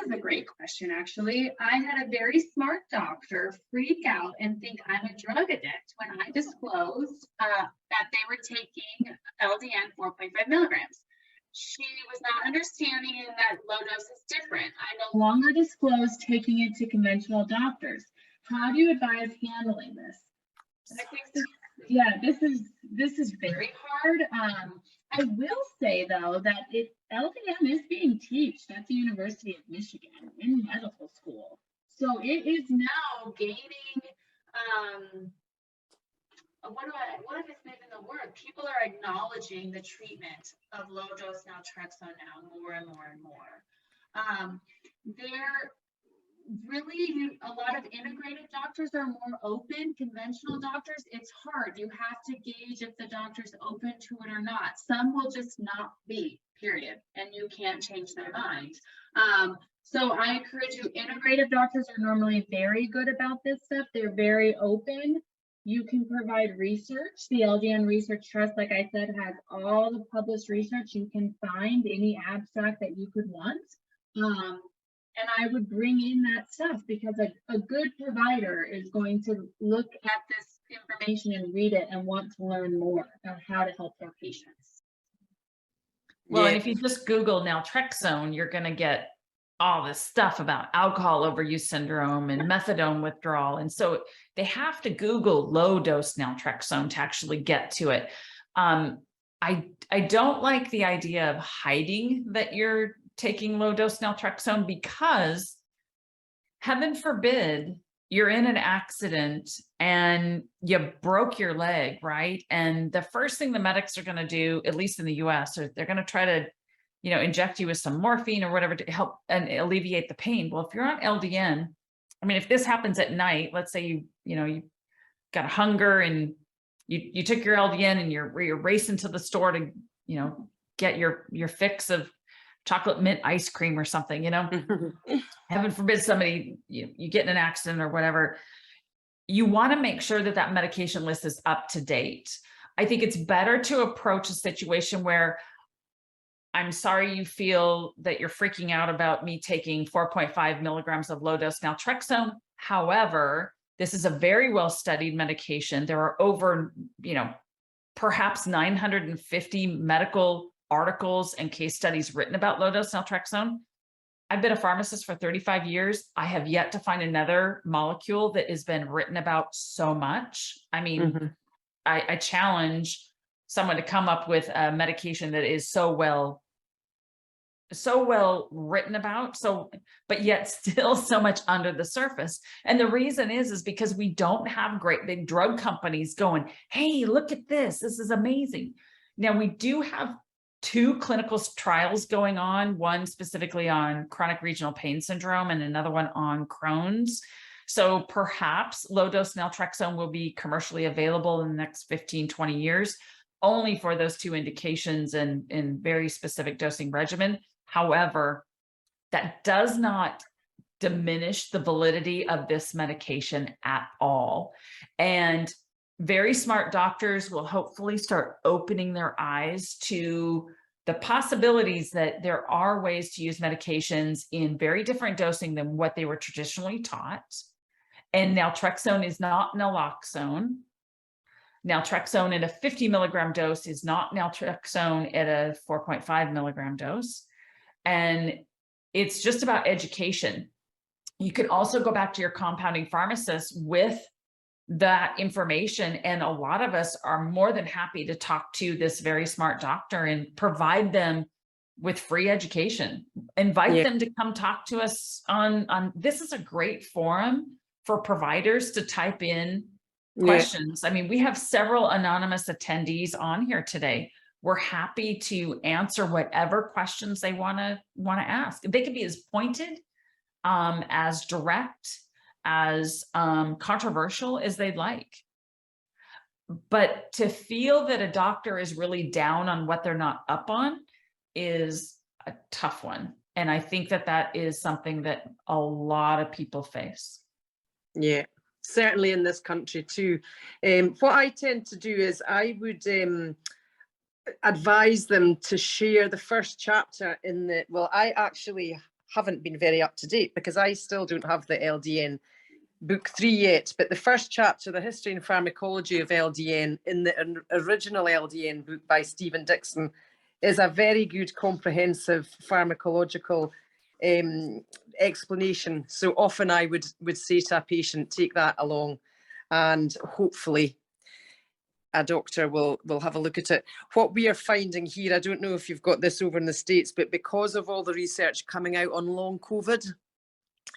is a great question, actually. I had a very smart doctor freak out and think I'm a drug addict when I disclosed that they were taking LDN 4.5 milligrams. She was not understanding that low dose is different. I no longer disclose taking it to conventional doctors. How do you advise handling this? I think yeah, this is very hard. I will say though that LDN is being taught at the University of Michigan in medical school, so it is now gaining. What is even the word? People are acknowledging the treatment of low dose naltrexone now more and more and more. There really a lot of integrative doctors are more open. Conventional doctors, it's hard. You have to gauge if the doctor's open to it or not. Some will just not be, period, and you can't change their mind. So I encourage you, integrative doctors are normally very good about this stuff. They're very open. You can provide research. The LDN Research Trust, like I said, has all the published research. You can find any abstract that you could want. And I would bring in that stuff because a good provider is going to look at this information and read it and want to learn more about how to help their patients. Well, and if you just Google naltrexone, you're going to get all this stuff about alcohol overuse syndrome and methadone withdrawal. And so they have to Google low dose naltrexone to actually get to it. I don't like the idea of hiding that you're taking low dose naltrexone, because heaven forbid you're in an accident and you broke your leg, right? And the first thing the medics are going to do, at least in the US, or they're going to try to, you know, inject you with some morphine or whatever to help and alleviate the pain. Well, if you're on LDN, I mean, if this happens at night, let's say you got a hunger and you took your LDN and you're racing to the store to, get your fix of chocolate mint ice cream or something, heaven forbid somebody, you get in an accident or whatever. You want to make sure that that medication list is up to date. I think it's better to approach a situation where, I'm sorry you feel that you're freaking out about me taking 4.5 milligrams of low dose naltrexone. However, this is a very well-studied medication. There are over, perhaps 950 medical articles and case studies written about low dose naltrexone. I've been a pharmacist for 35 years. I have yet to find another molecule that has been written about so much. I mean, I challenge someone to come up with a medication that is so well written about, but yet still so much under the surface. And the reason is because we don't have great big drug companies going, hey, look at this. This is amazing. Now we do have 2 clinical trials going on, one specifically on chronic regional pain syndrome and another one on Crohn's. So perhaps low dose naltrexone will be commercially available in the next 15, 20 years, only for those 2 indications and in very specific dosing regimen. However, that does not diminish the validity of this medication at all. And very smart doctors will hopefully start opening their eyes to the possibilities that there are ways to use medications in very different dosing than what they were traditionally taught. And naltrexone is not naloxone. Naltrexone at a 50 milligram dose is not naltrexone at a 4.5 milligram dose. And it's just about education. You can also go back to your compounding pharmacist with that information. And a lot of us are more than happy to talk to this very smart doctor and provide them with free education. Invite them to come talk to us on this is a great forum for providers to type in questions. I mean, we have several anonymous attendees on here today. We're happy to answer whatever questions they want to ask. They can be as pointed, as direct, as controversial as they'd like. But to feel that a doctor is really down on what they're not up on is a tough one. And I think that is something that a lot of people face. Yeah, certainly in this country too. What I tend to do is I would advise them to share the first chapter in I actually haven't been very up to date, because I still don't have the LDN book 3 yet, but the first chapter, The History and Pharmacology of LDN, in the original LDN book by Stephen Dixon, is a very good comprehensive pharmacological explanation. So often I would say to a patient, take that along, and hopefully a doctor will have a look at it. What we are finding here, I don't know if you've got this over in the States, but because of all the research coming out on long COVID,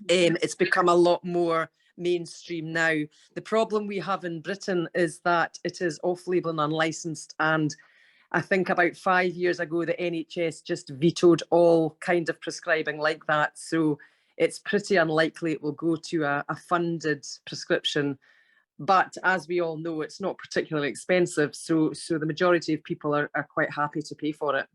it's become a lot more mainstream now. The problem we have in Britain is that it is off-label and unlicensed, and I think about 5 years ago the NHS just vetoed all kind of prescribing like that, so it's pretty unlikely it will go to a funded prescription. But as we all know, it's not particularly expensive, so the majority of people are quite happy to pay for it.